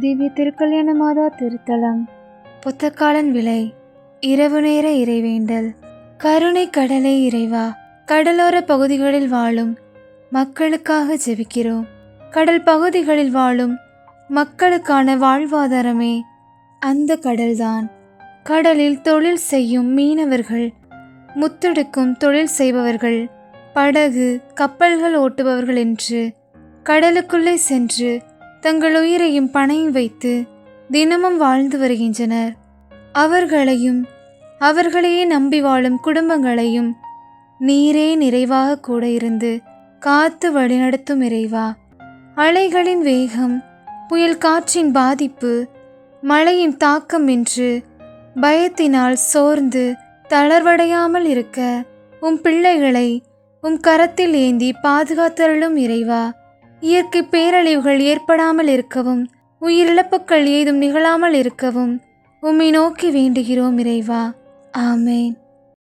திவ்ய திருக்கல்யாண மாதா திருத்தலம். புத்தக்காலன் விலை. இரவு நேர இறைவேண்டல். கருணை கடலே இறைவா, கடலோர பகுதிகளில் வாழும் மக்களுக்காக ஜெபிக்கிறோம். கடல் பகுதிகளில் வாழும் மக்களுக்கான வாழ்வாதாரமே அந்த கடல்தான். கடலில் தொழில் செய்யும் மீனவர்கள், முத்தெடுக்கும் தொழில் செய்பவர்கள், படகு கப்பல்கள் ஓட்டுபவர்கள் என்று கடலுக்குள்ளே சென்று தங்கள் உயிரையும் பணையும் வைத்து தினமும் வாழ்ந்து வருகின்றனர். அவர்களையும் அவர்களையே நம்பி வாழும் குடும்பங்களையும் நீரே நிறைவாக கூட இருந்து காத்து வழிநடத்தும் இறைவா. அலைகளின் வேகம், புயல் காற்றின் பாதிப்பு, மழையின் தாக்கம் என்று பயத்தினால் சோர்ந்து தளர்வடையாமல் இருக்க உம் பிள்ளைகளை உம் கரத்தில் ஏந்தி பாதுகாத்தருளும் இறைவா. இயற்கை பேரழிவுகள் ஏற்படாமல் இருக்கவும், உயிரிழப்புகள் ஏதும் நிகழாமல் இருக்கவும் உம்மை நோக்கி வேண்டுகிறோம் இறைவா. ஆமேன்.